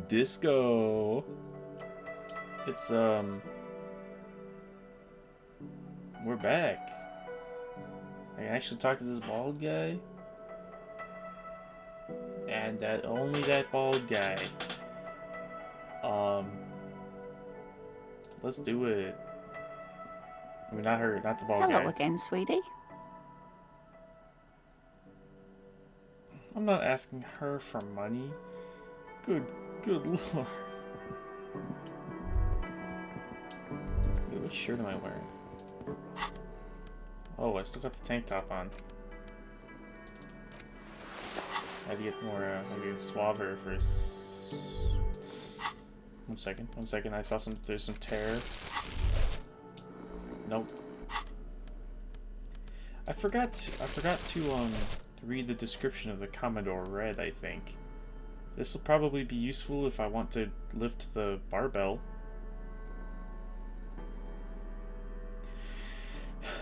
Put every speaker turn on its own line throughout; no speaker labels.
Disco. It's we're back. I actually talked to this bald guy. And that only that bald guy. Let's do it. I mean, not her, not the bald guy.
Hello again, sweetie.
I'm not asking her for money. Good lord. Wait, what shirt am I wearing? Oh, I still got the tank top on. I had to get more, maybe suaver for One second, I saw there's some tear. Nope. I forgot to read the description of the Commodore Red, I think. This will probably be useful if I want to lift the barbell.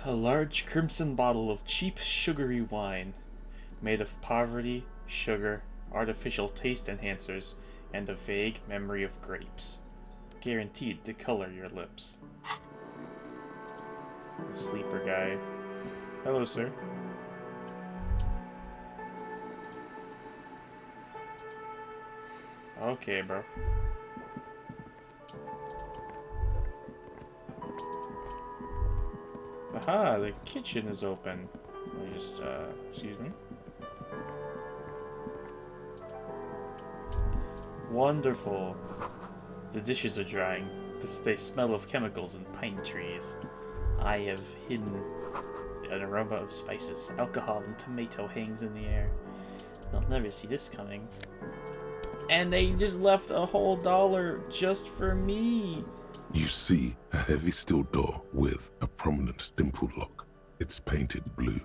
A large crimson bottle of cheap sugary wine, made of poverty, sugar, artificial taste enhancers, and a vague memory of grapes. Guaranteed to color your lips. The sleeper guy. Hello, sir. Okay, bro. Aha, the kitchen is open. Let me just, excuse me. Wonderful. The dishes are drying. They smell of chemicals and pine trees. I have hidden an aroma of spices. Alcohol and tomato hangs in the air. They'll never see this coming. And they just left a whole dollar just for me.
You see a heavy steel door with a prominent dimpled lock. It's painted blue.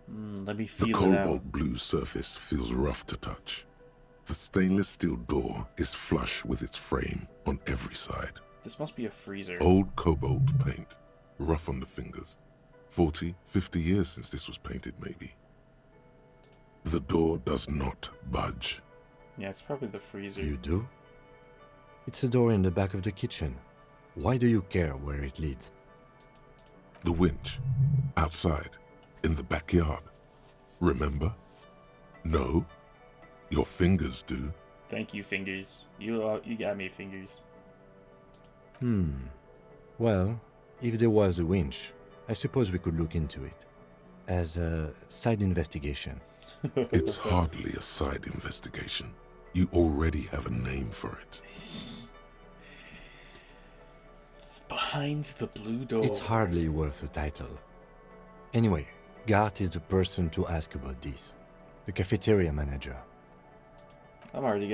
Let me feel
The
it
cobalt
out.
blue surface feels rough to touch. The stainless steel door is flush with its frame on every side.
This must be a freezer.
Old cobalt paint, rough on the fingers. 40, 50 years since this was painted, maybe. The door does not budge.
Yeah, it's probably the freezer.
You do? It's a door in the back of the kitchen. Why do you care where it leads?
The winch, outside, in the backyard. Remember? No? Your fingers do.
Thank you, fingers. You got me, fingers.
Well, if there was a winch, I suppose we could look into it. As a side investigation.
It's hardly a side investigation. You already have a name for it.
Behind the blue door.
It's hardly worth a title. Anyway, Gart is the person to ask about this. The cafeteria manager.
I'm already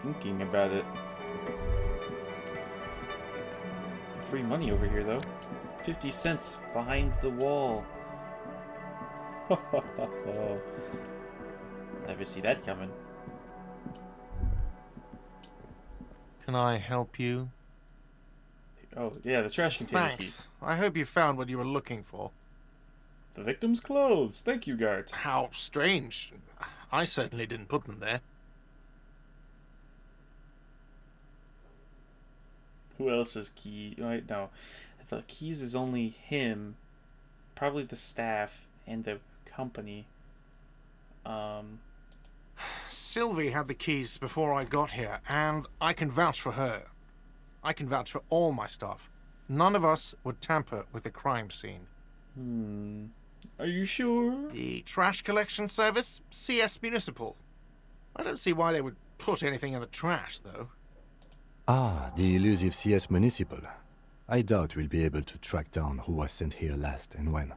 thinking about it. Free money over here, though. 50 cents behind the wall. Never see that coming.
Can I help you?
Oh, yeah, the trash container key.
Thanks. I hope you found what you were looking for.
The victim's clothes. Thank you, Gart.
How strange. I certainly didn't put them there.
Who else's key? Wait, no. The keys is only him. Probably the staff and the company.
Sylvie had the keys before I got here, and I can vouch for her. I can vouch for all my stuff. None of us would tamper with the crime scene.
Are you sure?
The trash collection service, CS Municipal. I don't see why they would put anything in the trash, though.
Ah, the elusive CS Municipal. I doubt we'll be able to track down who was sent here last and when.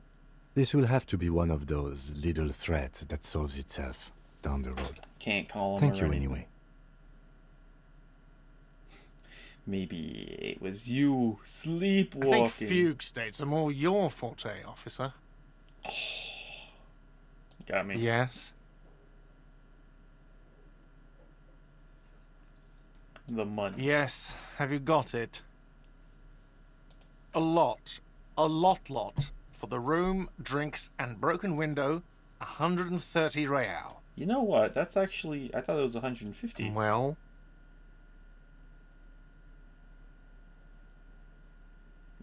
This will have to be one of those little threats that solves itself down the road.
Can't call him.
Thank you anyway.
Maybe it was you sleepwalking.
I think fugue states are more your forte, officer.
Got me.
Yes?
The money.
Yes. Have you got it? A lot. A lot. For the room, drinks, and broken window, 130 real.
You know what? That's actually... I thought it was 150.
Well,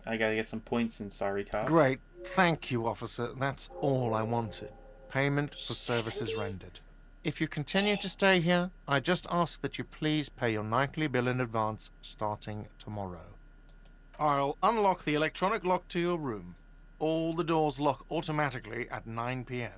I gotta get some points in Sorry Cop.
great. Thank you, officer. That's all I wanted. Payment for services
70?
rendered. If you continue to stay here, I just ask that you please pay your nightly bill in advance starting tomorrow. I'll unlock the electronic lock to your room. All the doors lock automatically at 9 p.m.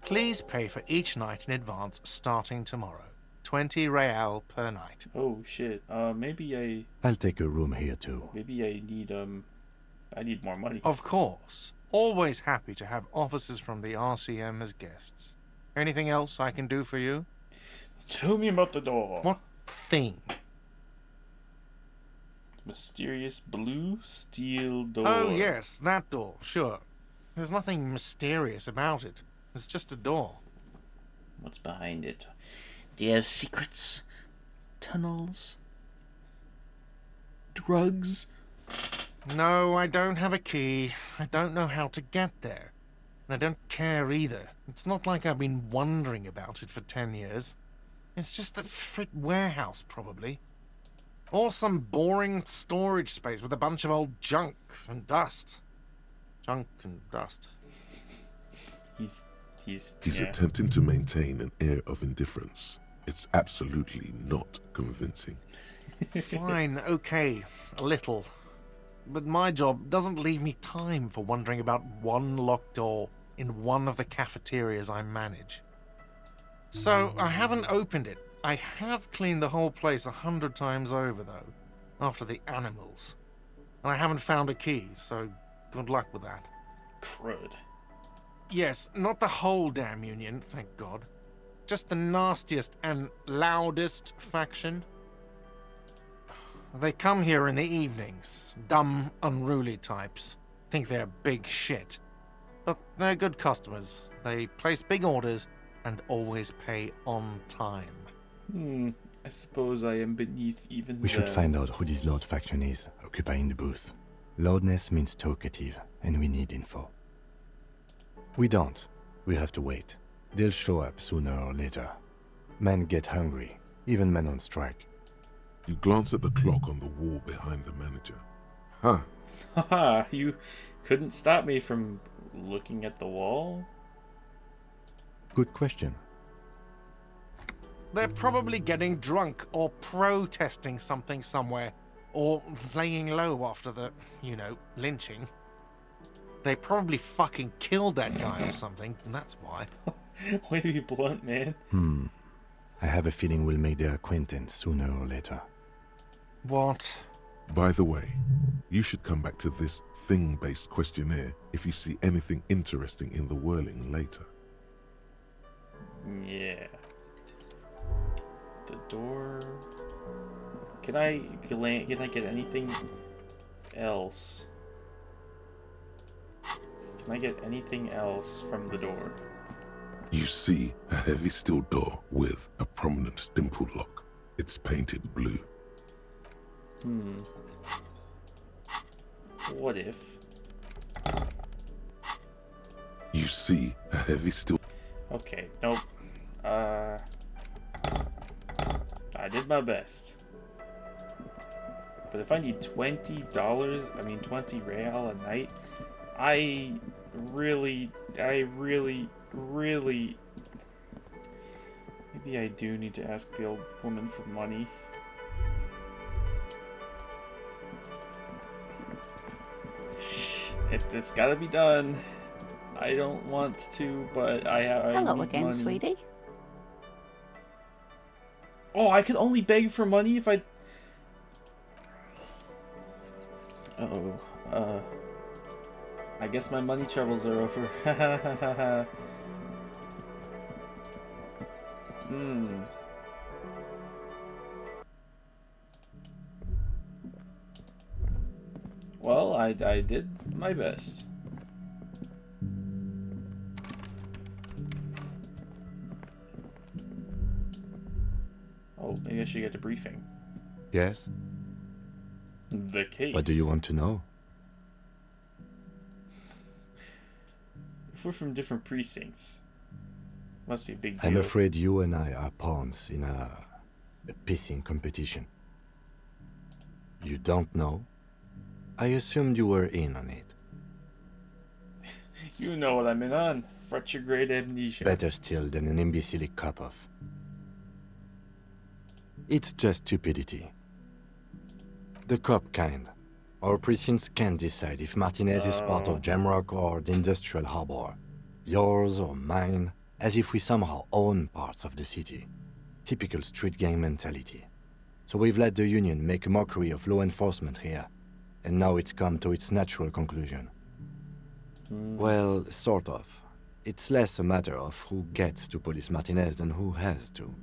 Please pay for each night in advance starting tomorrow. 20 real per night.
Oh, shit. Maybe
I'll take a room here too.
I need more money.
Of course. Always happy to have officers from the RCM as guests. Anything else I can do for you?
Tell me about the door.
What thing?
Mysterious blue steel door.
Oh, yes, that door, sure. There's nothing mysterious about it. It's just a door.
What's behind it? Do you have secrets? Tunnels? Drugs?
No, I don't have a key. I don't know how to get there. And I don't care either. It's not like I've been wondering about it for 10 years. It's just a frit warehouse, probably. Or some boring storage space with a bunch of old junk and dust. Junk and dust.
He's
He's
yeah.
attempting to maintain an air of indifference. It's absolutely not convincing.
Fine, okay, a little. But my job doesn't leave me time for wondering about one locked door in one of the cafeterias I manage. So I haven't opened it. I have cleaned the whole place 100 times over, though, after the animals. And I haven't found a key, so good luck with that.
Crud.
Yes, not the whole damn union, thank God. Just the nastiest and loudest faction. They come here in the evenings. Dumb, unruly types. Think they're big shit. But they're good customers. They place big orders and always pay on time.
I suppose I am beneath even
We should find out who this Lord faction is, occupying the booth. Loudness means talkative, and we need info. We don't. We have to wait. They'll show up sooner or later. Men get hungry, even men on strike.
You glance at the clock on the wall behind the manager. Huh.
Haha, you couldn't stop me from looking at the wall?
Good question.
They're probably getting drunk or protesting something somewhere. Or laying low after the, lynching. They probably fucking killed that guy or something, and that's why.
Way to be blunt, man.
I have a feeling we'll make their acquaintance sooner or later.
What?
By the way, you should come back to this thing-based questionnaire if you see anything interesting in the whirling later.
Yeah. The door... Can I get anything else? Can I get anything else from the door?
You see a heavy steel door with a prominent dimple lock. It's painted blue.
What if...
You see a heavy steel...
Okay, nope. I did my best. But if I need $20, 20 real a night, I really... Maybe I do need to ask the old woman for money. It's gotta be done. I don't want to, but I
Hello
need
again,
money.
sweetie.
Oh, I could only beg for money if I... Uh-oh. I guess my money troubles are over. Well, I did my best. Oh, maybe I should get a briefing.
Yes?
The case.
What do you want to know?
If we're from different precincts, Must be a big deal.
I'm afraid you and I are pawns in a pissing competition. You don't know? I assumed you were in on it.
You know what I'm in on. Retrograde amnesia.
Better still than an imbecilic cop-off. It's just stupidity. The cop kind. Our precincts can't decide if Martinez is part of Jamrock or the Industrial Harbor. Yours or mine, as if we somehow own parts of the city. Typical street gang mentality. So we've let the Union make a mockery of law enforcement here. And now it's come to its natural conclusion. Well, sort of. It's less a matter of who gets to police Martinez than who has to.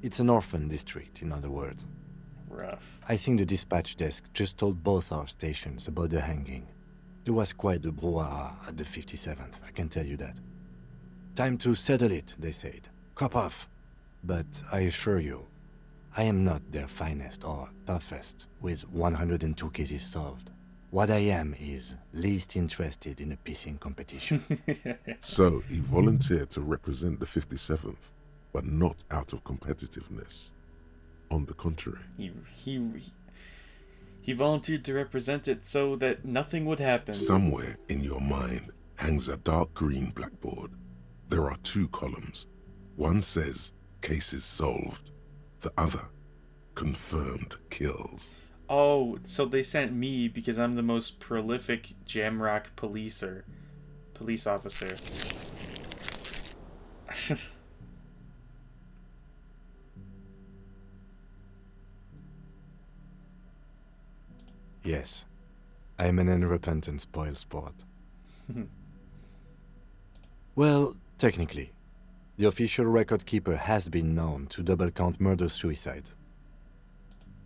It's an orphan district, in other words.
Rough.
I think the dispatch desk just told both our stations about the hanging. There was quite the brouhaha at the 57th, I can tell you that. Time to settle it, they said. Cop off. But I assure you, I am not their finest or toughest, with 102 cases solved. What I am is least interested in a pissing competition.
So he volunteered to represent the 57th, but not out of competitiveness. On the contrary.
He volunteered to represent it so that nothing would happen.
Somewhere in your mind hangs a dark green blackboard. There are 2 columns. One says, cases solved. The other, confirmed kills.
Oh, so they sent me because I'm the most prolific Jamrock police officer.
Yes, I'm an unrepentant spoilsport. Well, technically, the official record keeper has been known to double-count murder-suicides.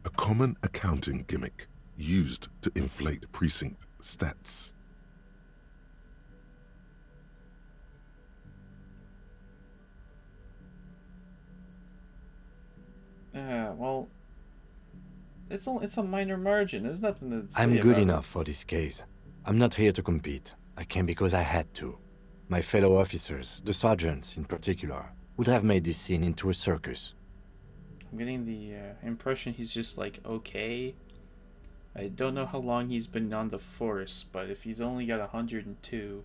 A common accounting gimmick used to inflate precinct stats.
Well, it's a minor margin. There's nothing to say
I'm good
about it.
enough for this case. I'm not here to compete. I came because I had to. My fellow officers, the sergeants in particular, would have made this scene into a circus.
I'm getting the impression he's just like, okay. I don't know how long he's been on the force, but if he's only got 102,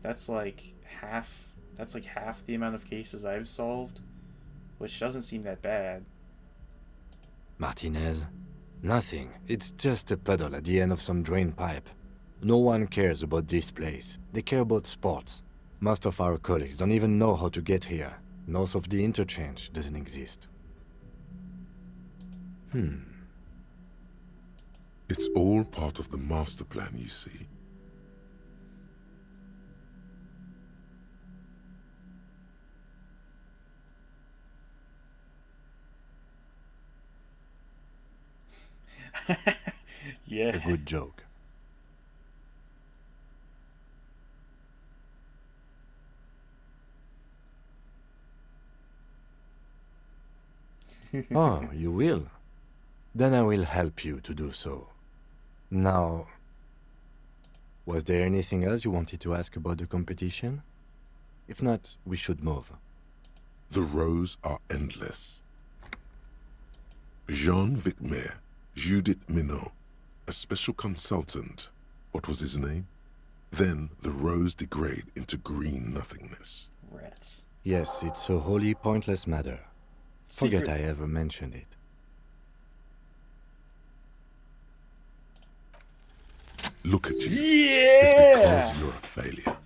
that's like half the amount of cases I've solved, which doesn't seem that bad.
Martinez? Nothing. It's just a puddle at the end of some drain pipe. No one cares about this place. They care about sports. Most of our colleagues don't even know how to get here. North of the interchange doesn't exist.
It's all part of the master plan, you see.
Yeah.
A good joke. Oh, you will? Then I will help you to do so. Now, was there anything else you wanted to ask about the competition? If not, we should move.
The rows are endless. Jean Vicmer, Judith Minot, a special consultant. What was his name? Then the rows degrade into green nothingness.
Rats.
Yes, it's a wholly pointless matter. Forget
Secret-
I ever mentioned it.
Look at you.
Yeah!
It's because you're a failure.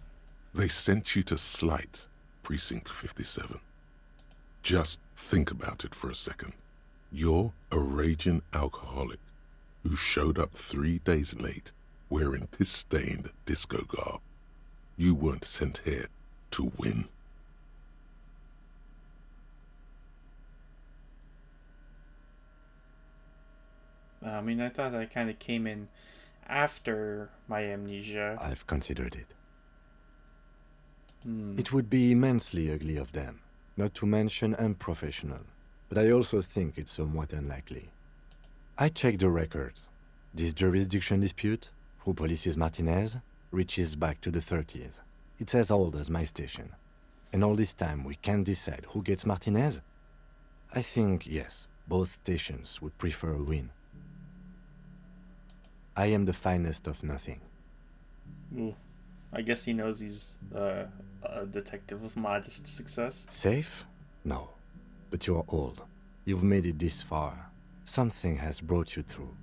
They sent you to slight Precinct 57. Just think about it for a second. You're a raging alcoholic who showed up 3 days late wearing piss-stained disco garb. You weren't sent here to win.
I mean, I thought I kind of came in after my amnesia.
I've considered it.
Hmm.
It would be immensely ugly of them, not to mention unprofessional, but I also think it's somewhat unlikely. I checked the records. This jurisdiction dispute, who polices Martinez, reaches back to the 30s. It's as old as my station. And all this time we can't decide who gets Martinez? I think, yes, both stations would prefer a win. I am the finest of nothing.
Ooh. I guess he knows he's a detective of modest success.
Safe? No. But you're old. You've made it this far. Something has brought you through.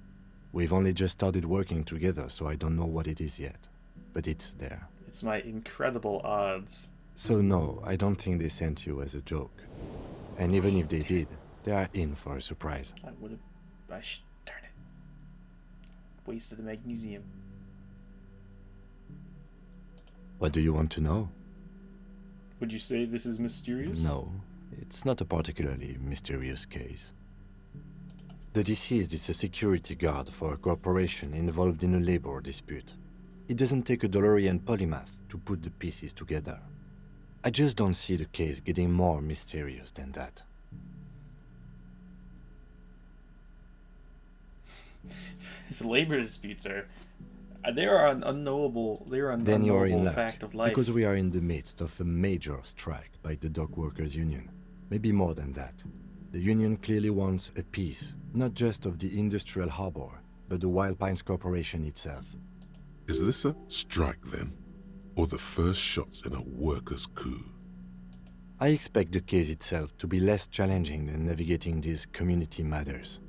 We've only just started working together, so I don't know what it is yet. But it's there.
It's my incredible odds.
So no, I don't think they sent you as a joke. And even if they did, they are in for a surprise.
I would have... darn it. Wasted the magnesium.
What do you want to know?
Would you say this is mysterious?
No, it's not a particularly mysterious case. The deceased is a security guard for a corporation involved in a labor dispute. It doesn't take a DeLorean polymath to put the pieces together. I just don't see the case getting more mysterious than that.
Labor disputes are... They are an unknowable... They are an
Then you're in
unknowable
luck,
fact of life.
because we are in the midst of a major strike by the dock workers union. Maybe more than that. The union clearly wants a piece, not just of the industrial harbor, but the Wild Pines Corporation itself.
Is this a strike then? Or the first shots in a workers' coup?
I expect the case itself to be less challenging than navigating these community matters.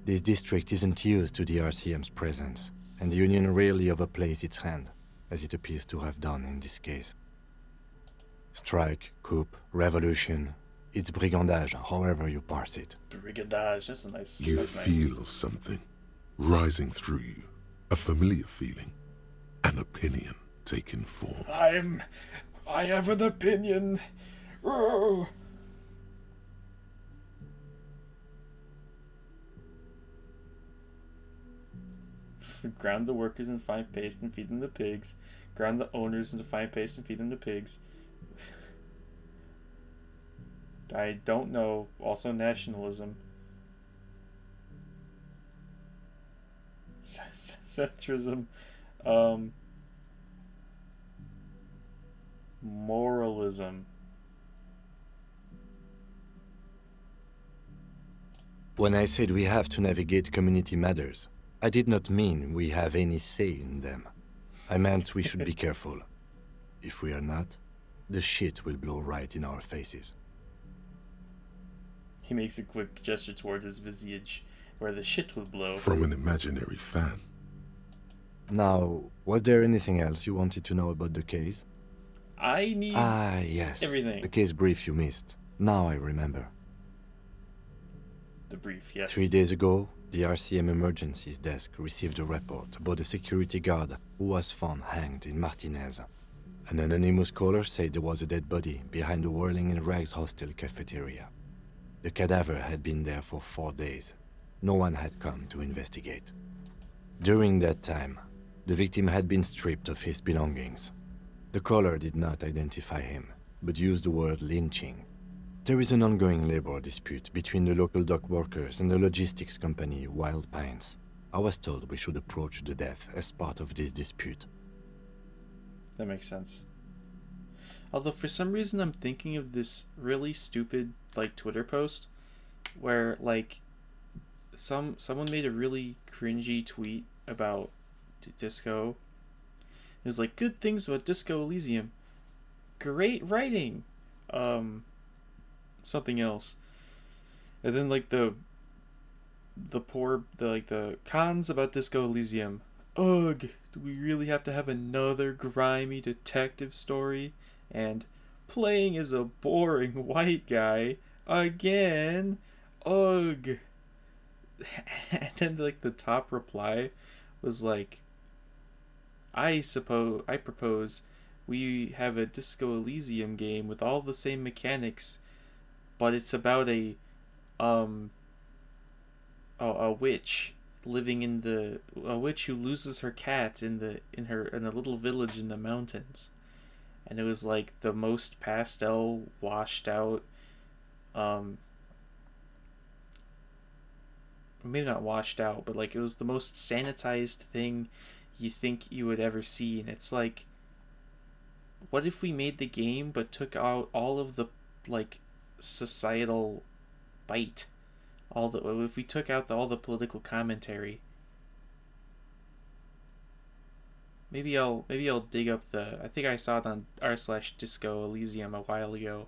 This district isn't used to the RCM's presence, and the Union rarely overplays its hand, as it appears to have done in this case. Strike, coup, revolution, it's brigandage, however you parse it.
Brigandage, that's a nice...
You
that's nice.
feel something rising through you, a familiar feeling, an opinion taking form.
I have an opinion. Oh. Ground the workers in fine paste and feed them to pigs. Ground the owners into fine paste and feed them to pigs. I don't know. Also nationalism. Centrism. Moralism.
When I said we have to navigate community matters, I did not mean we have any say in them. I meant we should be careful. If we are not, the shit will blow right in our faces.
He makes a quick gesture towards his visage, where the shit will blow.
From an imaginary fan.
Now, was there anything else you wanted to know about the case?
I need
Ah, yes.
everything.
The case brief you missed. Now I remember.
The brief, yes.
3 days ago, the RCM Emergencies Desk received a report about a security guard who was found hanged in Martinez. An anonymous caller said there was a dead body behind the Whirling in Rags hostel cafeteria. The cadaver had been there for 4 days. No one had come to investigate. During that time, the victim had been stripped of his belongings. The caller did not identify him, but used the word lynching. There is an ongoing labor dispute between the local dock workers and the logistics company Wild Pines. I was told we should approach the death as part of this dispute.
That makes sense. Although for some reason I'm thinking of this really stupid Twitter post where someone made a really cringy tweet about Disco. It was like, good things about Disco Elysium. Great writing. Something else. And then the cons about Disco Elysium. Ugh, do we really have to have another grimy detective story? And playing as a boring white guy again. Ugh. And then the top reply was like, I propose we have a Disco Elysium game with all the same mechanics, but it's about a witch living in a witch who loses her cat in a little village in the mountains. And it was the most pastel, washed out, maybe not washed out, but it was the most sanitized thing you think you would ever see. And it's what if we made the game but took out all of the like societal bite? If we took out all the political commentary. Maybe I'll dig up I think I saw it on r/disco Elysium a while ago.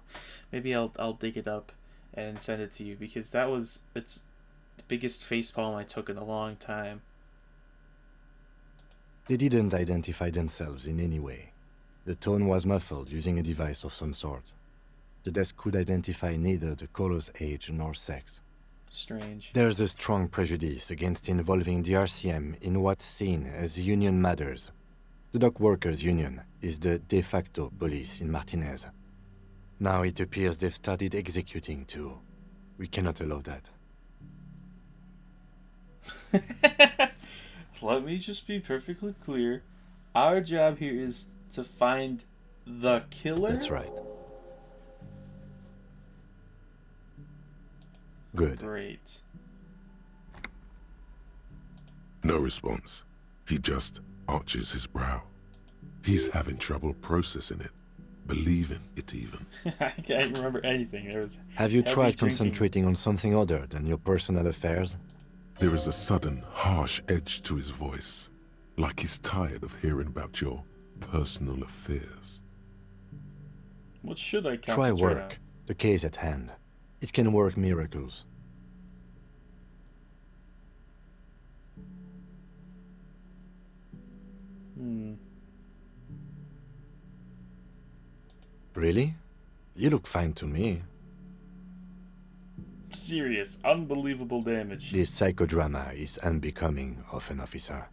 Maybe I'll dig it up and send it to you, because it's the biggest facepalm I took in a long time.
They didn't identify themselves in any way. The tone was muffled using a device of some sort. The desk could identify neither the caller's age nor sex.
Strange.
There's a strong prejudice against involving the RCM in what's seen as union matters. The dock workers' union is the de facto police in Martinez. Now it appears they've started executing too. We cannot allow that.
Let me just be perfectly clear. Our job here is to find the killer?
That's right. Good.
Great.
No response. He just arches his brow. He's having trouble processing it, believing it even.
I can't remember anything.
Have you
heavy
tried
drinking.
concentrating on something other than your personal affairs?
There is a sudden, harsh edge to his voice, like he's tired of hearing about your personal affairs.
What should I
Try
concentrate on?
work. The case at hand. It can work miracles. Really? You look fine to me.
Serious, unbelievable damage.
This psychodrama is unbecoming of an officer.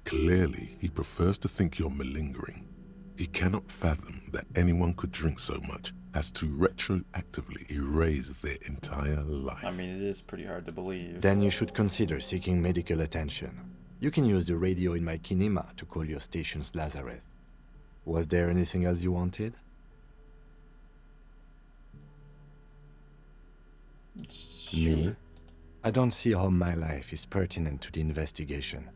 Clearly, he prefers to think you're malingering. He cannot fathom that anyone could drink so much as to retroactively erase their entire life.
I mean, it is pretty hard to believe.
Then you should consider seeking medical attention. You can use the radio in my kinema to call your station's Lazareth. Was there anything else you wanted?
Sure.
Me? I don't see how my life is pertinent to the investigation.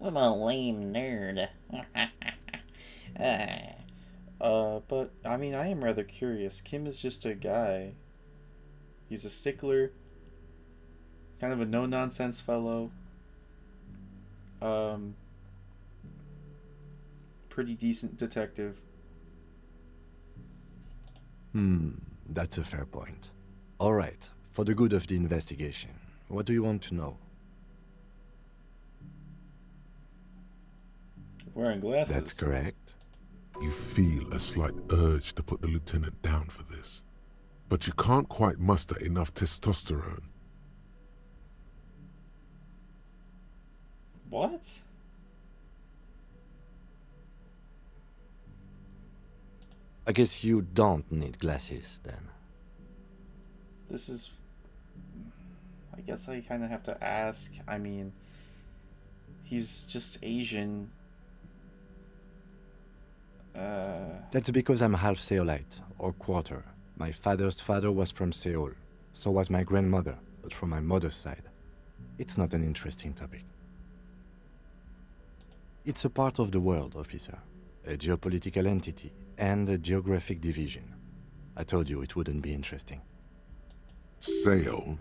I'm a lame nerd.
But, I mean, I am rather curious. Kim is just a guy. He's a stickler. Kind of a no-nonsense fellow. Pretty decent detective.
That's a fair point. All right, for the good of the investigation, what do you want to know?
Wearing glasses.
That's correct.
You feel a slight urge to put the lieutenant down for this, but you can't quite muster enough testosterone.
What?
I guess you don't need glasses, then.
This is... I guess I kind of have to ask. I mean, he's just Asian.
That's because I'm half Seolite, or quarter. My father's father was from Seoul. So was my grandmother, but from my mother's side. It's not an interesting topic. It's a part of the world, officer. A geopolitical entity, and a geographic division. I told you it wouldn't be interesting.
Seoul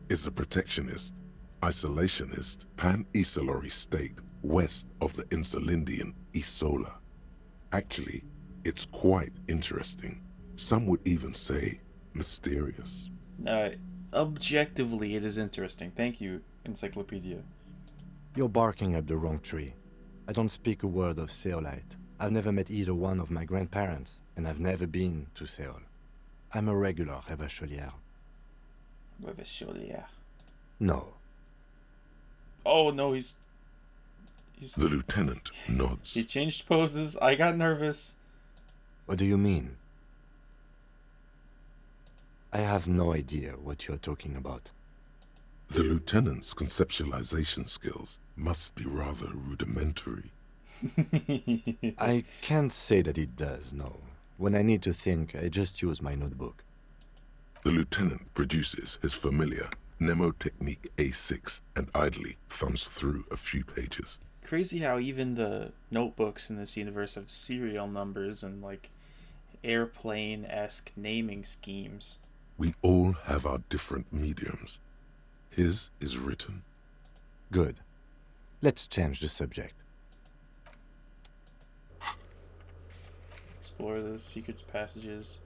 is a protectionist, isolationist, pan-Isolari state west of the Insulindian Isola. Actually, it's quite interesting. Some would even say mysterious.
Objectively, it is interesting. Thank you, Encyclopedia.
You're barking up the wrong tree. I don't speak a word of Seolite. I've never met either one of my grandparents, and I've never been to Seoul. I'm a regular Revacholière.
Revacholière.
No.
Oh, no, he's...
The lieutenant nods.
He changed poses. I got nervous.
What do you mean? I have no idea what you're talking about.
The lieutenant's conceptualization skills must be rather rudimentary.
I can't say that it does, no. When I need to think, I just use my notebook.
The lieutenant produces his familiar mnemotechnique A6 and idly thumbs through a few pages.
crazy how even the notebooks in this universe have serial numbers and like airplane-esque naming schemes.
We all have our different mediums. His is written.
Good. Let's change the subject.
Explore the secret passages.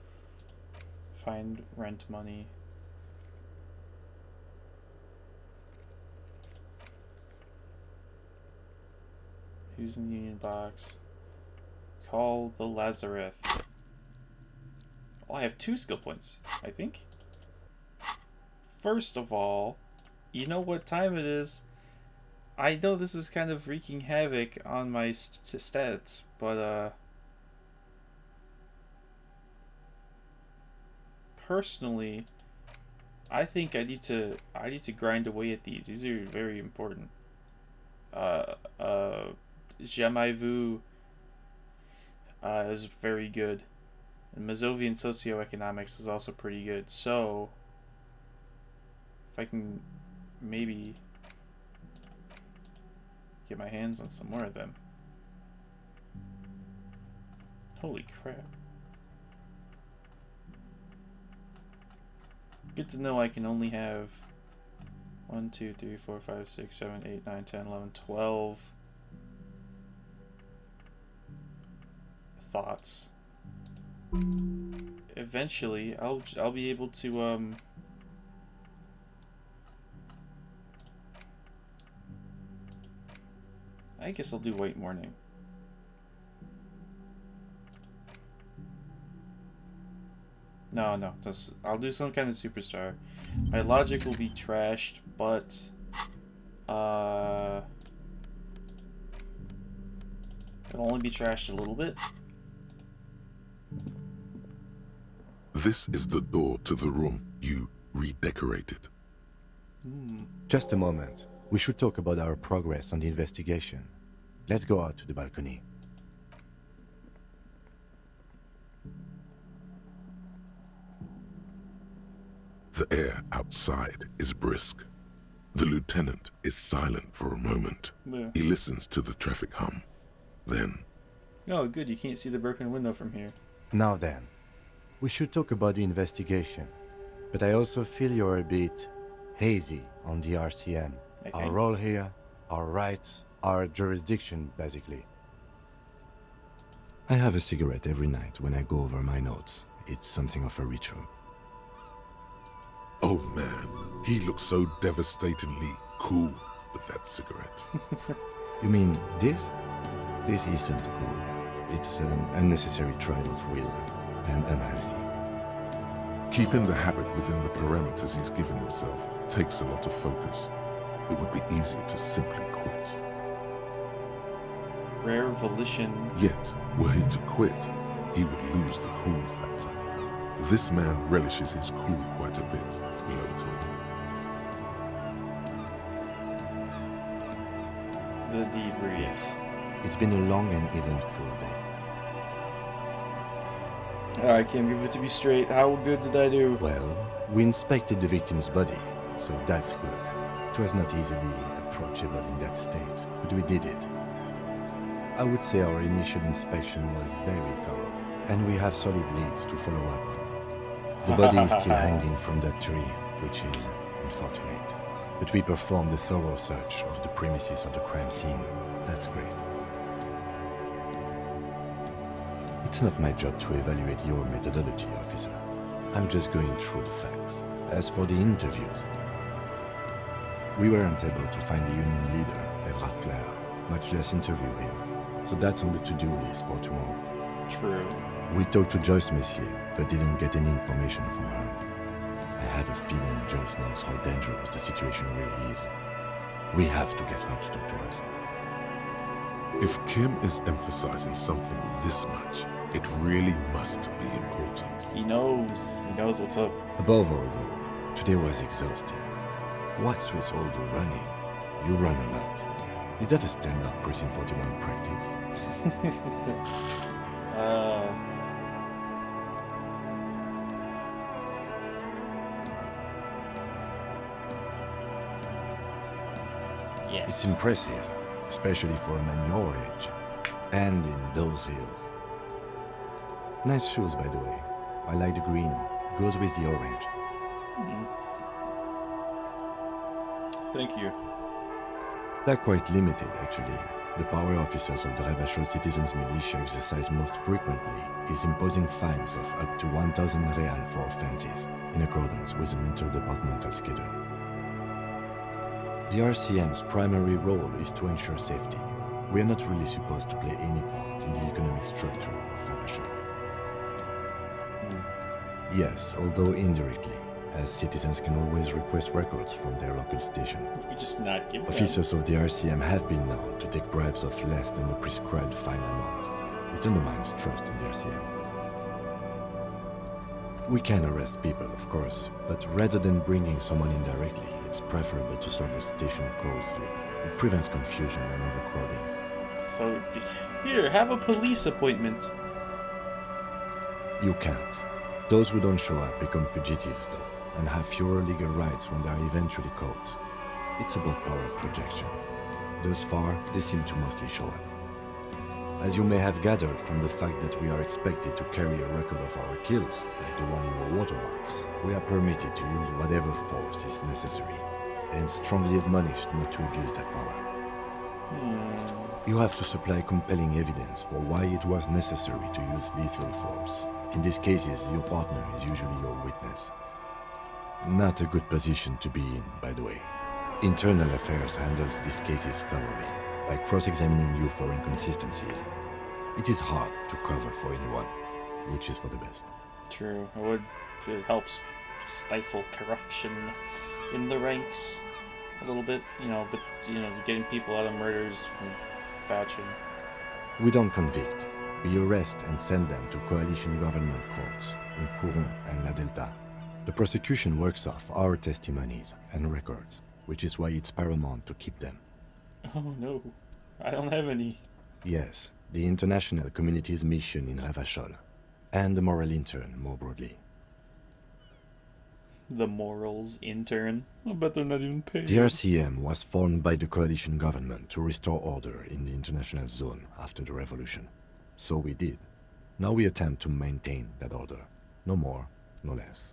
Find rent money. Who's in the Union box? Call the Lazareth. Oh, I have 2 skill points, I think. First of all, you know what time it is. I know this is kind of wreaking havoc on my stats, but personally, I think I need to grind away at these. These are very important. Jamais vu is very good. And Mazovian socioeconomics is also pretty good. So, if I can maybe get my hands on some more of them. Holy crap. Good to know I can only have 1, 2, 3, 4, 5, 6, 7, 8, 9, 10, 11, 12 thoughts. Eventually, I'll be able to I guess I'll do White Morning. No, I'll do some kind of superstar. My logic will be trashed, but it'll only be trashed a little bit.
This is the door to the room you redecorated.
Just a moment. We should talk about our progress on the investigation. Let's go out to the balcony.
The air outside is brisk. The lieutenant is silent for a moment.
Yeah.
He listens to the traffic hum. Then,
Oh, good, you can't see the broken window from here.
Now then, we should talk about the investigation. But I also feel you're a bit hazy on the RCM. Our role here, our rights, our jurisdiction, basically. I have a cigarette every night when I go over my notes. It's something of a ritual.
oh man, he looks so devastatingly cool with that cigarette.
You mean this? This isn't cool. It's an unnecessary trial of will and unhealthy.
Keeping the habit within the parameters he's given himself takes a lot of focus. It would be easier to simply quit.
Rare volition.
Yet, were he to quit, he would lose the cool factor. This man relishes his cool quite a bit, we are told.
The debrief.
Yes. It's been a long and eventful day.
I can't give it to be straight. How good did I do?
Well, we inspected the victim's body, so that's good. It was not easily approachable in that state, but we did it. I would say our initial inspection was very thorough, and we have solid leads to follow up on. The body is still hanging from that tree, which is unfortunate. But we performed a thorough search of the premises of the crime scene. That's great. It's not my job to evaluate your methodology, officer. I'm just going through the facts. As for the interviews, we weren't able to find the union leader, Everard Clare, much less interview him. So that's on the to-do list for tomorrow.
True.
We talked to Joyce Messier, but didn't get any information from her. I have a feeling Joyce knows how dangerous the situation really is. We have to get her to talk to us.
If Kim is emphasizing something this much, it really must be important.
He knows what's up.
Above all, though, today was exhausting. What's with all the running? You run a lot. Is that a standard Precinct 41 practice?
Yes.
It's impressive. especially for a man your age. And in those heels. Nice shoes, by the way. I like the green. Goes with the orange.
Thank you.
They're quite limited, actually. The power officers of the Revachol Citizens Militia exercise most frequently is imposing fines of up to 1,000 real for offenses, in accordance with an interdepartmental schedule. The RCM's primary role is to ensure safety. We are not really supposed to play any part in the economic structure of Revachol. Yes, although indirectly, as citizens can always request records from their local station.
We just not give them.
Officers of the RCM have been known to take bribes of less than the prescribed fine amount. It undermines trust in the RCM. We can arrest people, of course, but rather than bringing someone in directly, it's preferable to serve a station closely. It prevents confusion and overcrowding.
So, here, have a police appointment.
You can't. Those who don't show up become fugitives, though, and have fewer legal rights when they are eventually caught. It's about power projection. Thus far, they seem to mostly show up. As you may have gathered from the fact that we are expected to carry a record of our kills, like the one in your watermarks, we are permitted to use whatever force is necessary, and strongly admonished not to abuse that power. You have to supply compelling evidence for why it was necessary to use lethal force. In these cases, your partner is usually your witness. Not a good position to be in, by the way. Internal Affairs handles these cases thoroughly, by cross-examining you for inconsistencies. It is hard to cover for anyone, which is for the best.
True. It helps stifle corruption in the ranks a little bit, but, getting people out of murders from faction.
We don't convict. We arrest and send them to coalition government courts in Courant and La Delta. The prosecution works off our testimonies and records, which is why it's paramount to keep them.
Oh no, I don't have any.
Yes, the international community's mission in Revachol, and the moral intern more broadly.
The morals intern? I bet they're not even paid.
The RCM was formed by the coalition government to restore order in the international zone after the revolution. So we did. Now we attempt to maintain that order. No more, no less.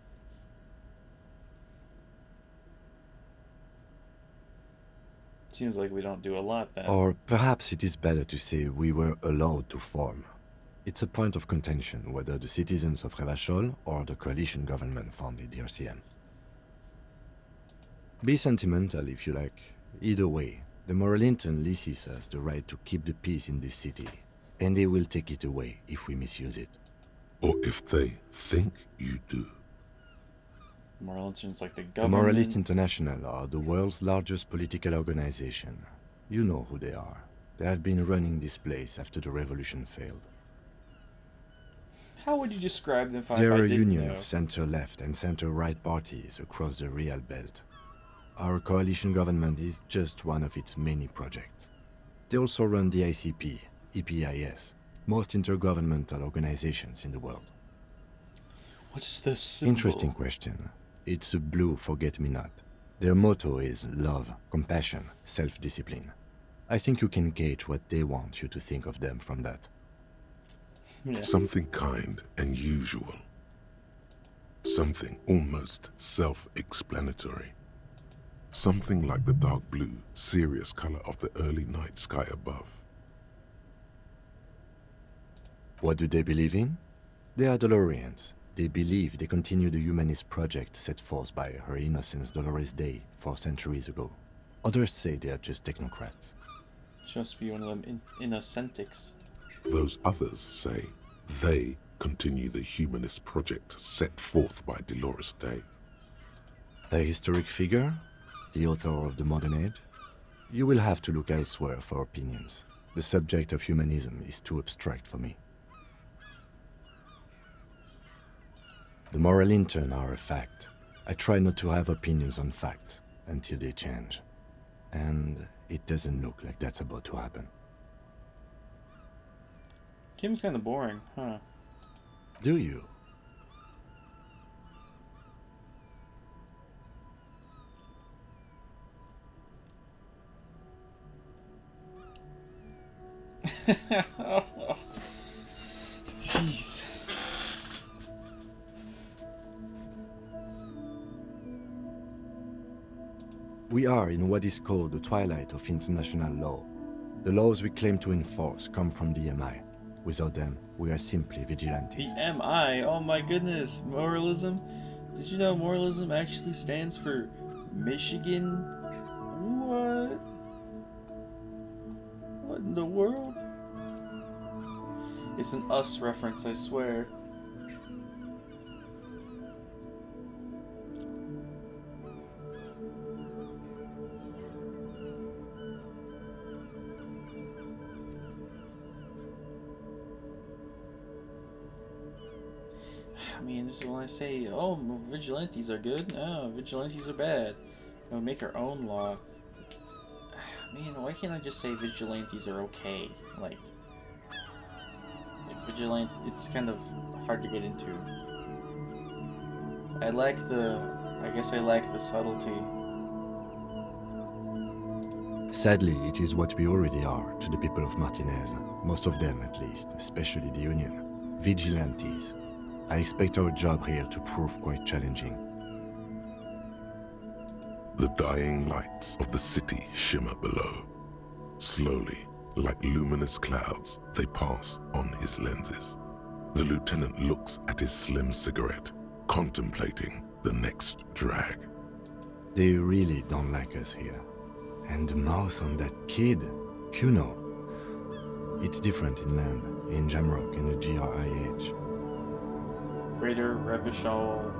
Seems like we don't do a lot then.
Or perhaps it is better to say we were allowed to form. It's a point of contention whether the citizens of Revachol or the coalition government founded the RCM. Be sentimental if you like. Either way, the moral intern leases us the right to keep the peace in this city, and they will take it away if we misuse it.
Or if they think you do.
Moral interns like the
The
government.
Moralist International are the world's largest political organization. You know who they are. They have been running this place after the revolution failed.
How would you describe them if I
They're a
didn't
union
know?
of center-left and center-right parties across the Real Belt. Our coalition government is just one of its many projects. They also run the ICP, EPIS, most intergovernmental organizations in the world.
What's the symbol?
Interesting question. It's a blue forget-me-not. Their motto is love, compassion, self-discipline. I think you can gauge what they want you to think of them from that.
Yeah.
Something kind and usual. Something almost self-explanatory. Something like the dark blue, serious color of the early night sky above.
What do they believe in? They are Dolorians. They believe they continue the humanist project set forth by Her Innocence Dolores Day 4 centuries ago. Others say they are just technocrats.
She must be one of them innocentics.
Those others say they continue the humanist project set forth by Dolores Day.
A historic figure? The author of the modern age? You will have to look elsewhere for opinions. The subject of humanism is too abstract for me. The moral intern are a fact. I try not to have opinions on facts until they change. And it doesn't look like that's about to happen.
Kim's kind of boring, huh?
Do you?
Jeez.
We are in what is called the twilight of international law. The laws we claim to enforce come from the MI. Without them, we are simply vigilantes.
The MI, oh my goodness, moralism. Did you know moralism actually stands for Michigan? What? What in the world? It's an Us reference, I swear. I mean, this is when I say, oh, vigilantes are good. No, vigilantes are bad. We make our own law. Man, why can't I just say vigilantes are okay? Like vigilant, it's kind of hard to get into. I guess I lack the subtlety.
Sadly, it is what we already are to the people of Martinez. Most of them, at least, especially the Union. Vigilantes. I expect our job here to prove quite challenging.
The dying lights of the city shimmer below. Slowly, like luminous clouds, they pass on his lenses. The lieutenant looks at his slim cigarette, contemplating the next drag.
They really don't like us here. And the mouth on that kid, Kuno. It's different inland, in Jamrock and the GRIH.
Greater Revachol.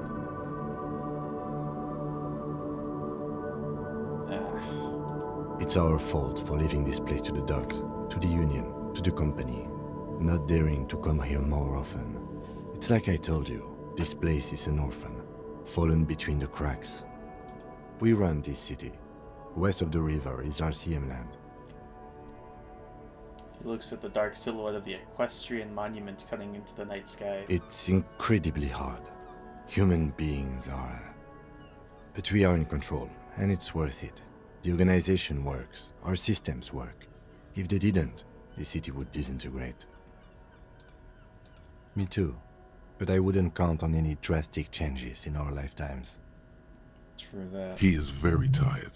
It's our fault for leaving this place to the dogs, to the Union, to the company, not daring to come here more often. It's like I told you, this place is an orphan, fallen between the cracks. We run this city. West of the river is RCM land.
He looks at the dark silhouette of the equestrian monument cutting into the night sky.
It's incredibly hard. Human beings are... But we are in control, and it's worth it. The organization works, our systems work. If they didn't, the city would disintegrate. Me too, but I wouldn't count on any drastic changes in our lifetimes.
True that.
He is very tired,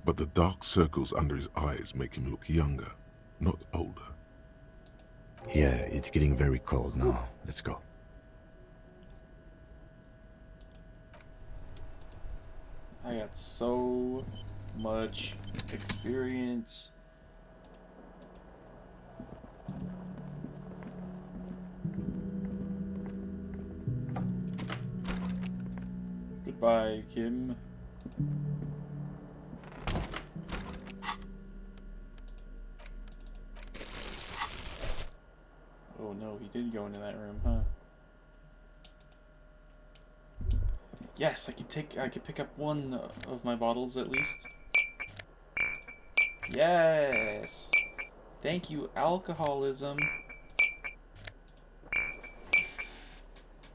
but the dark circles under his eyes make him look younger, not older.
Yeah, it's getting very cold now. Let's go.
I got so much experience. Goodbye, Kim. Oh no, he did go into that room, huh? Yes, I could pick up one of my bottles at least. Yes! Thank you, alcoholism.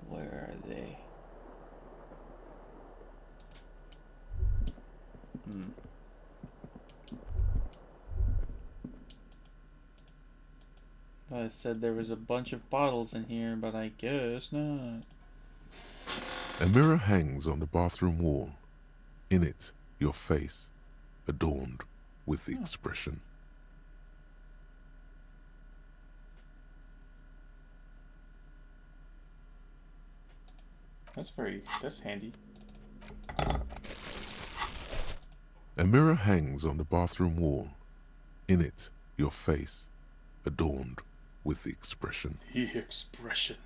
Where are they? I said there was a bunch of bottles in here, but I guess not.
A mirror hangs on the bathroom wall. In it, your face, adorned with the expression.
That's handy.
A mirror hangs on the bathroom wall. In it, your face, adorned with the expression.
The expression.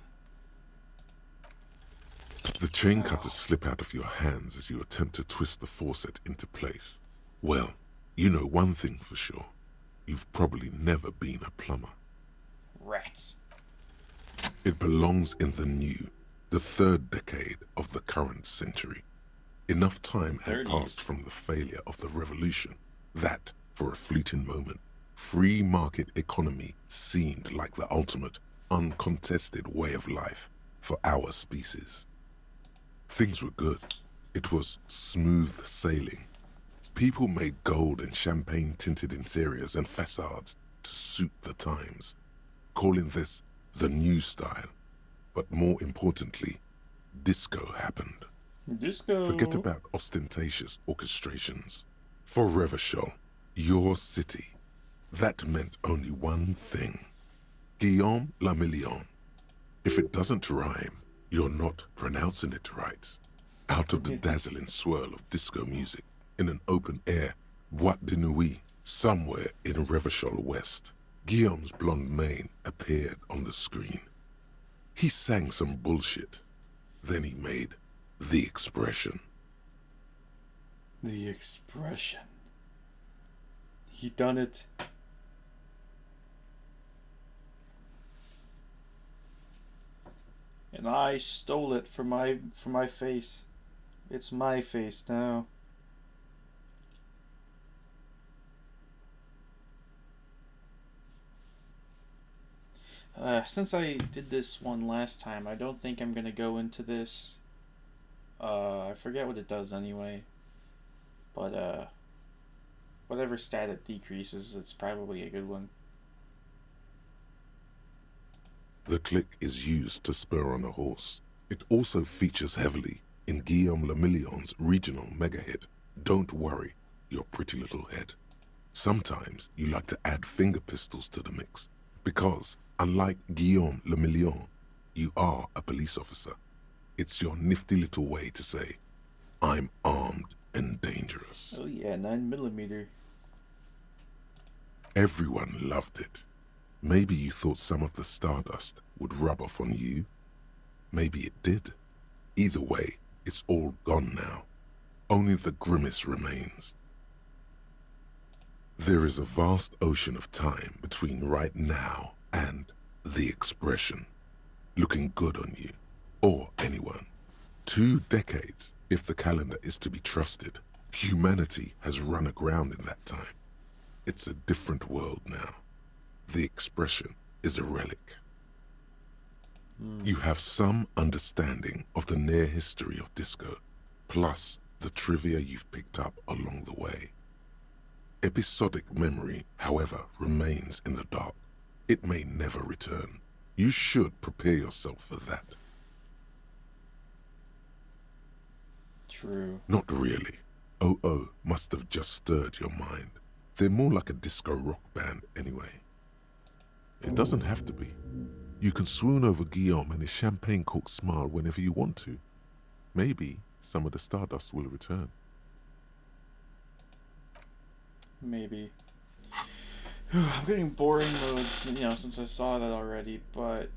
The chain cutters slip out of your hands as you attempt to twist the faucet into place. Well, you know one thing for sure. You've probably never been a plumber.
Rats.
It belongs in the new, the third decade of the current century. Enough time had
30s.
passed from the failure of the revolution that, for a fleeting moment, free market economy seemed like the ultimate, uncontested way of life for our species. Things were good. It was smooth sailing. People made gold and champagne-tinted interiors and facades to suit the times, calling this the new style. But more importantly, disco happened.
Disco.
Forget about ostentatious orchestrations. For Revachol, your city, that meant only one thing. Guillaume le Million. If it doesn't rhyme, you're not pronouncing it right. Out of the dazzling swirl of disco music, in an open-air boîte de nuit somewhere in Revachol West, Guillaume's blonde mane appeared on the screen. He sang some bullshit. Then he made the expression.
The expression. He done it. And I stole it from my face. It's my face now. Since I did this one last time, I don't think I'm gonna go into this. I forget what it does anyway. But, whatever stat it decreases, it's probably a good one.
The click is used to spur on a horse. It also features heavily in Guillaume le Million's regional mega hit, Don't Worry, Your Pretty Little Head. Sometimes you like to add finger pistols to the mix, because, unlike Guillaume le Million, you are a police officer. It's your nifty little way to say, I'm armed and dangerous.
Oh yeah, 9mm.
Everyone loved it. Maybe you thought some of the stardust would rub off on you. Maybe it did. Either way, it's all gone now. Only the grimace remains. There is a vast ocean of time between right now and the expression. Looking good on you, or anyone. 2 decades, if the calendar is to be trusted. Humanity has run aground in that time. It's a different world now. The expression is a relic. You have some understanding of the near history of disco, plus the trivia you've picked up along the way. Episodic memory, however, remains in the dark. It may never return. You should prepare yourself for that.
True.
Not really. OO must have just stirred your mind. They're more like a disco rock band anyway. It doesn't have to be. You can swoon over Guillaume and his champagne-corked smile whenever you want to. Maybe some of the stardust will return.
Maybe. I'm getting boring modes, since I saw that already, but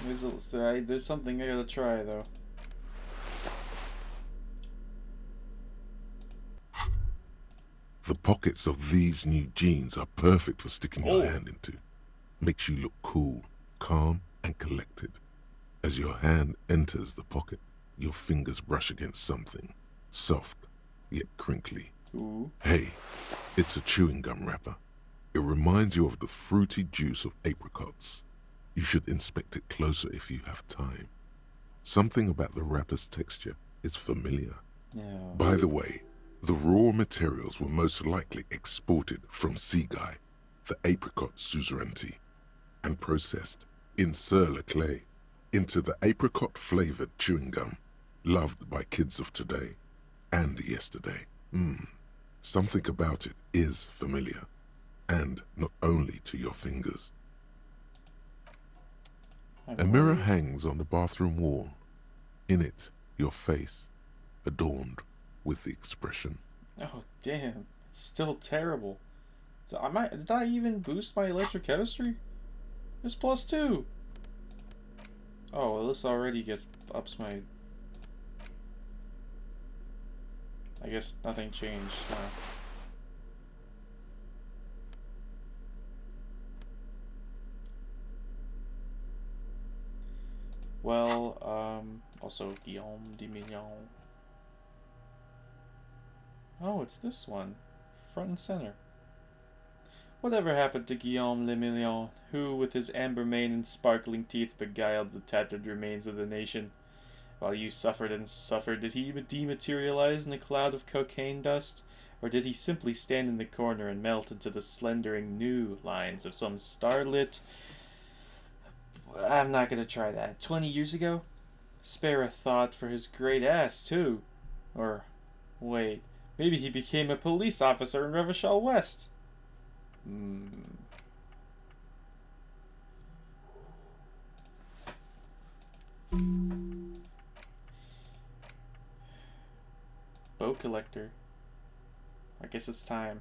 there's something I gotta try though.
The pockets of these new jeans are perfect for sticking your hand into. Makes you look cool, calm, and collected. As your hand enters the pocket, your fingers brush against something, soft, yet crinkly.
Ooh.
Hey, it's a chewing gum wrapper. It reminds you of the fruity juice of apricots. You should inspect it closer if you have time. Something about the wrapper's texture is familiar.
Yeah.
By the way, the raw materials were most likely exported from Seaguy, the apricot suzerainty, and processed in sur-le-clay into the apricot-flavored chewing gum loved by kids of today and yesterday. Something about it is familiar, and not only to your fingers. A mirror hangs on the bathroom wall. In it, your face, adorned with the expression.
Oh damn! It's still terrible. Did I even boost my electrochemistry? It's +2. Oh well, this already ups my. I guess nothing changed. Well, also Guillaume de Million. Oh, it's this one. Front and center. Whatever happened to Guillaume le Million, who, with his amber mane and sparkling teeth, beguiled the tattered remains of the nation? While you suffered and suffered, did he dematerialize in a cloud of cocaine dust? Or did he simply stand in the corner and melt into the slendering new lines of some starlit... I'm not gonna try that. 20 years ago? Spare a thought for his great ass, too. Or, wait, maybe he became a police officer in Revachol West. Boat collector. I guess it's time.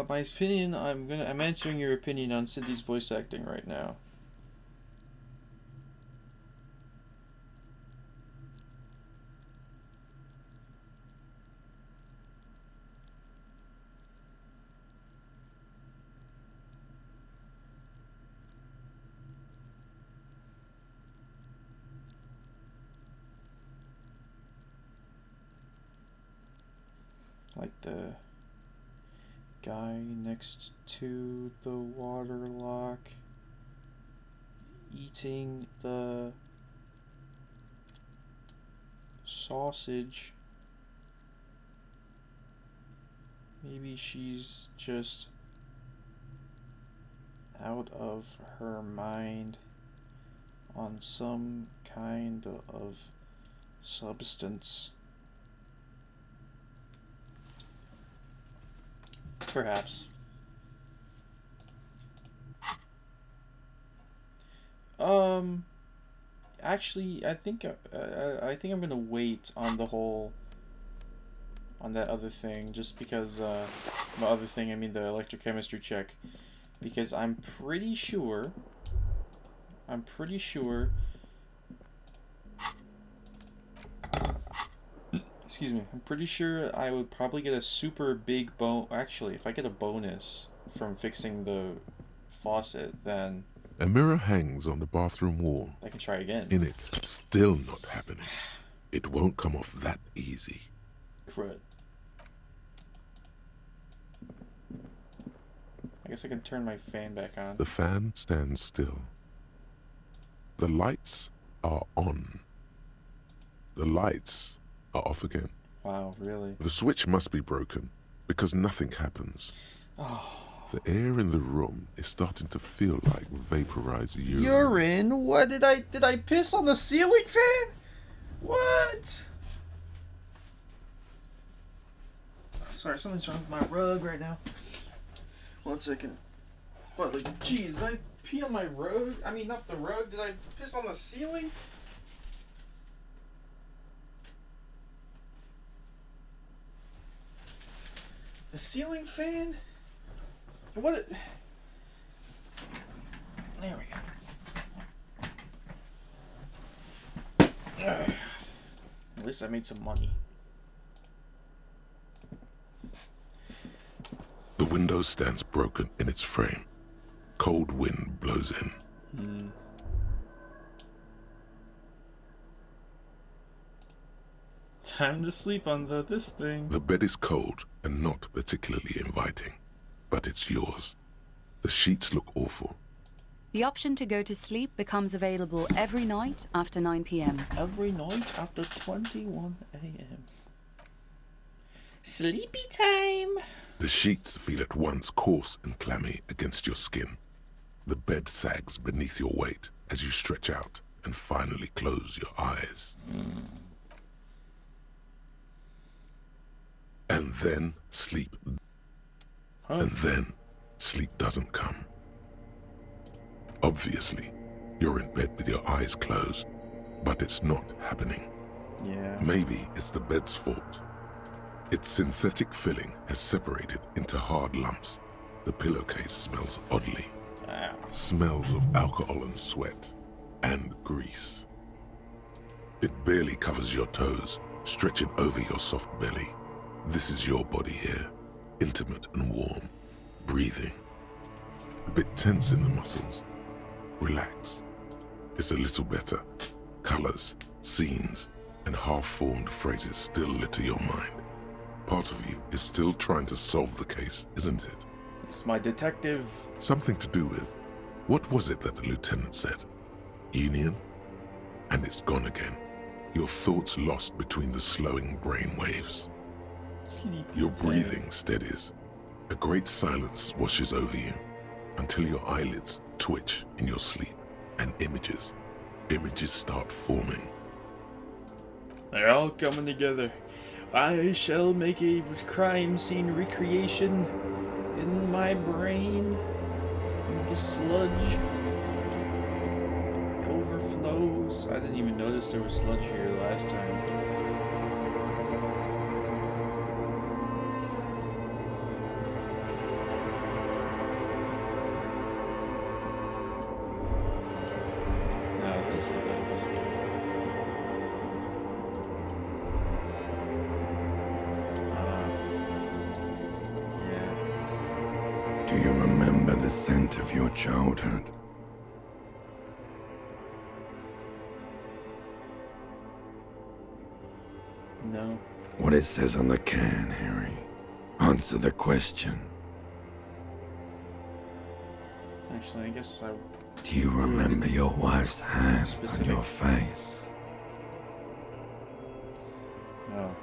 My opinion, I'm answering your opinion on Cindy's voice acting right now. Like the guy next to the water lock eating the sausage. Maybe she's just out of her mind on some kind of substance. Perhaps. Actually, I think I'm gonna wait on the whole, on that other thing, just because my other thing, I mean the electrochemistry check, because I'm pretty sure. Excuse me. I'm pretty sure I would probably get a super big Actually, if I get a bonus from fixing the faucet, then
A mirror hangs on the bathroom wall.
I can try again.
In it, still not happening. It won't come off that easy.
Crud. I guess I can turn my fan back on.
The fan stands still. The lights are on. The lights are off again.
Wow, really?
The switch must be broken because nothing happens.
Oh.
The air in the room is starting to feel like vaporized urine.
Urine? What did I piss on the ceiling fan? What? Sorry, something's wrong with my rug right now. 1 second. What, like, geez, did I pee on my rug? I mean, not the rug. Did I piss on the ceiling? The ceiling fan? What? There we go. At least I made some money.
The window stands broken in its frame. Cold wind blows in.
Time to sleep on this thing.
The bed is cold and not particularly inviting, but it's yours. The sheets look awful.
The option to go to sleep becomes available every night after 9 p.m.
Every night after 21 a.m. Sleepy time!
The sheets feel at once coarse and clammy against your skin. The bed sags beneath your weight as you stretch out and finally close your eyes. And then sleep. And then sleep doesn't come. Obviously, you're in bed with your eyes closed, but it's not happening.
Yeah.
Maybe it's the bed's fault. Its synthetic filling has separated into hard lumps. The pillowcase smells oddly.
Ow.
Smells of alcohol and sweat and grease. It barely covers your toes, stretching over your soft belly. This is your body here, intimate and warm, breathing. A bit tense in the muscles. Relax. It's a little better. Colors, scenes, and half-formed phrases still litter your mind. Part of you is still trying to solve the case, isn't it?
It's my detective.
Something to do with... What was it that the lieutenant said? Union? And it's gone again. Your thoughts lost between the slowing brain waves.
Sleepy
Your
time.
breathing steadies. A great silence washes over you until your eyelids twitch in your sleep and images start forming.
They're all coming together. I shall make a crime scene recreation in my brain. The sludge overflows. I didn't even notice there was sludge here last time. No, this is it. Let's go. Yeah.
Do you remember the scent of your childhood?
No.
What it says on the can, Harry. Answer the question.
Actually, I guess I...
Do you remember your wife's hand on
Specific.
your face?
No.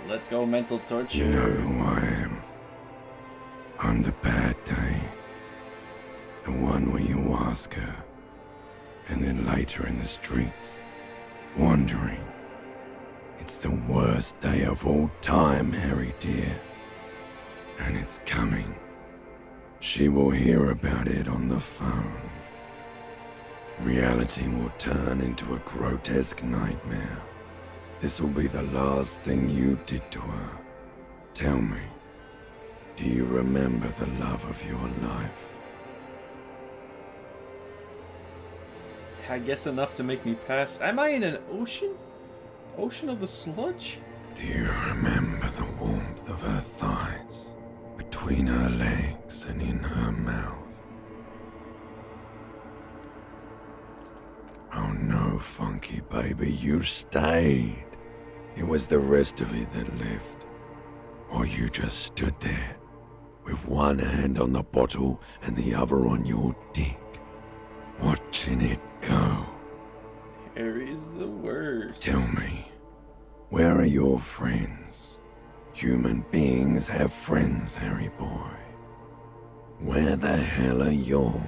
Let's go mental torture.
You know who I am. I'm the bad day. The one where you ask her, and then later in the streets, wandering. It's the worst day of all time, Harry dear. And it's coming. She will hear about it on the phone. Reality will turn into a grotesque nightmare. This will be the last thing you did to her. Tell me, do you remember the love of your life?
I guess enough to make me pass. Am I in an ocean? Ocean of the sludge?
Do you remember the warmth of her thighs, between her legs and in her mouth? Oh no, funky baby, you stayed. It was the rest of it that left. Or you just stood there, with one hand on the bottle and the other on your dick, watching it go.
Harry's the worst.
Tell me, where are your friends? Human beings have friends, Harry boy. Where the hell are yours?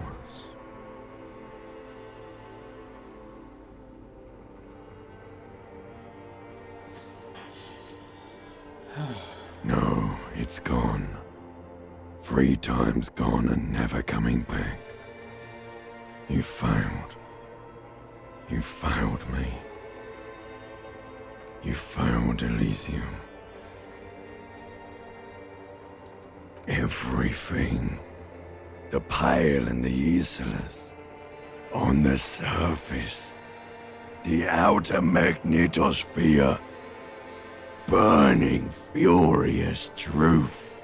No, it's gone. 3 times gone and never coming back. You failed. You failed me. You failed Elysium. Everything. The pale and the useless. On the surface. The outer magnetosphere. Burning, furious truth.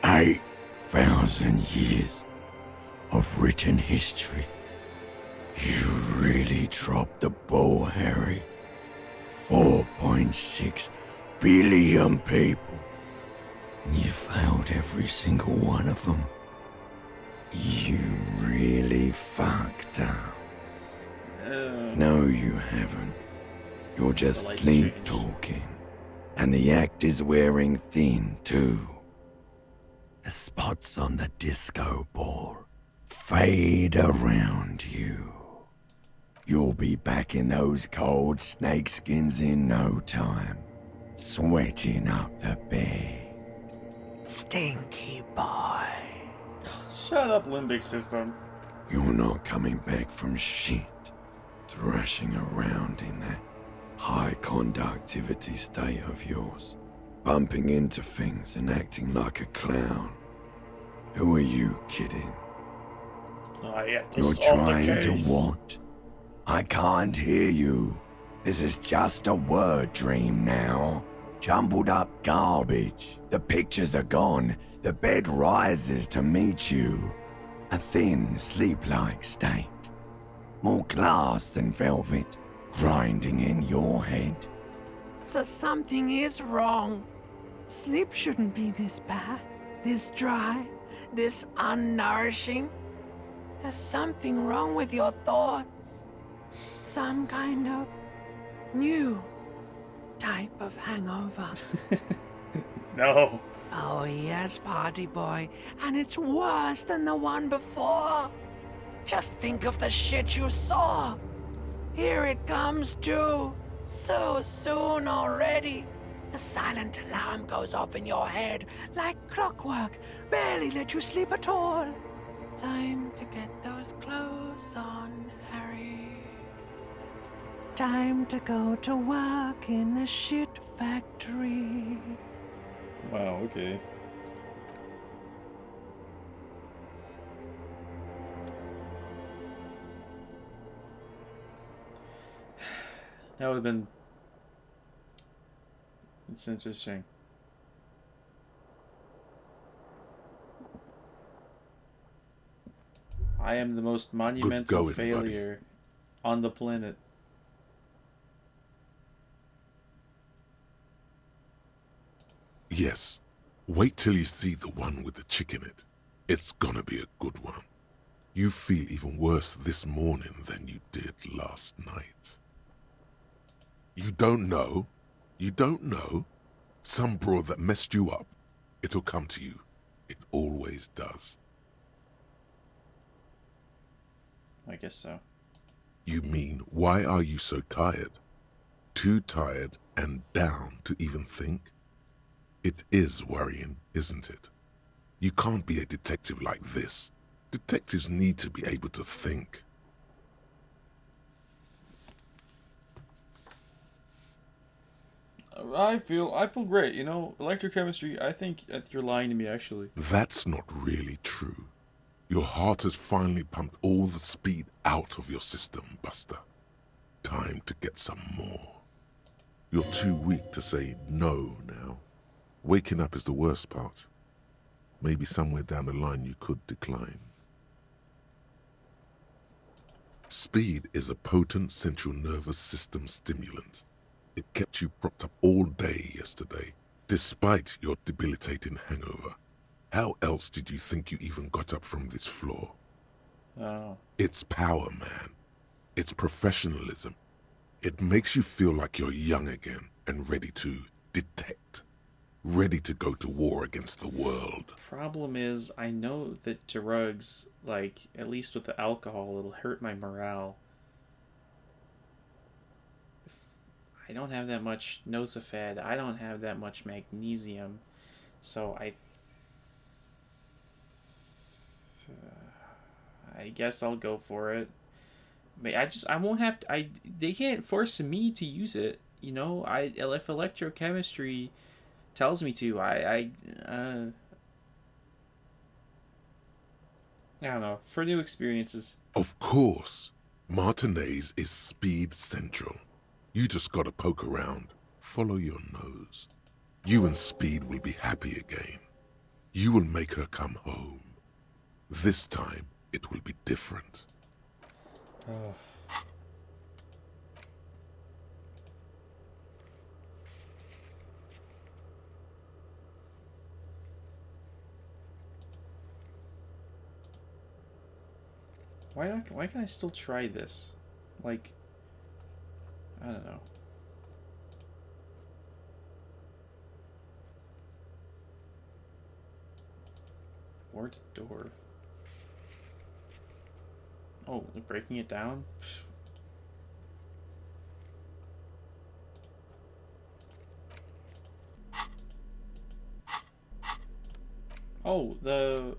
8,000 years of written history. You really dropped the ball, Harry. 4.6 billion people. And you failed every single one of them. You really fucked up. No, you haven't. You're just
light's
sleep
strange.
talking. And the act is wearing thin, too. The spots on the disco ball fade around you. You'll be back in those cold snakeskins in no time, sweating up the bed. Stinky boy.
Shut up, limbic system.
You're not coming back from shit, thrashing around in that high conductivity state of yours, bumping into things and acting like a clown. Who are you kidding?
I have to
You're
solve the
trying to
case.
what? I can't hear you. This is just a word dream now. Jumbled up garbage. The pictures are gone. The bed rises to meet you, a thin, sleep-like state. More glass than velvet, grinding in your head.
So something is wrong. Sleep shouldn't be this bad, this dry, this unnourishing. There's something wrong with your thoughts. Some kind of new type of hangover.
No.
Oh yes, party boy, and it's worse than the one before. Just think of the shit you saw. Here it comes too. So soon already. A silent alarm goes off in your head like clockwork. Barely let you sleep at all. Time to get those clothes on, Harry. Time to go to work in the shit factory.
Wow, okay. That would have been... It's interesting. I am the most monumental
going,
failure on the planet.
Yes. Wait till you see the one with the chick in it. It's gonna be a good one. You feel even worse this morning than you did last night. You don't know? You don't know? Some broad that messed you up. It'll come to you. It always does.
I guess so.
You mean, why are you so tired? Too tired and down to even think? It is worrying, isn't it? You can't be a detective like this. Detectives need to be able to think.
I feel great, you know, electrochemistry, I think you're lying to me, actually.
That's not really true. Your heart has finally pumped all the speed out of your system, Buster. Time to get some more. You're too weak to say no now. Waking up is the worst part. Maybe somewhere down the line you could decline. Speed is a potent central nervous system stimulant. It kept you propped up all day yesterday, despite your debilitating hangover. How else did you think you even got up from this floor?
Oh.
It's power, man. It's professionalism. It makes you feel like you're young again and ready to detect. Ready to go to war against the world.
Problem is, I know that drugs, like, at least with the alcohol, it'll hurt my morale. I don't have that much Nosafed. I don't have that much magnesium. So I guess I'll go for it. But I won't have to, they can't force me to use it, you know? If electrochemistry tells me to, I don't know, for new experiences.
Of course. Martinez is speed central. You just gotta poke around, follow your nose. You and Speed will be happy again. You will make her come home. This time, it will be different.
Oh. Why can't I still try this? Like, I don't know. Ward door. Oh, like breaking it down? Oh, the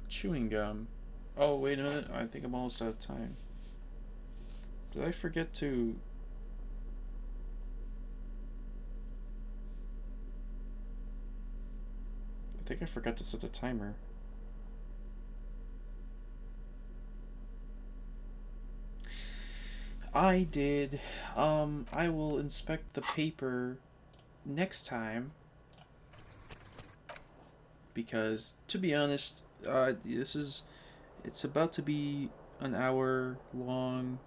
chewing gum. Oh, wait a minute. I think I'm almost out of time. Did I forget to... I think I forgot to set the timer. I did. I will inspect the paper next time.
because, to be honest, it's about to be an hour long,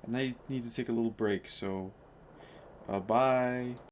and I need to take a little break. So, bye.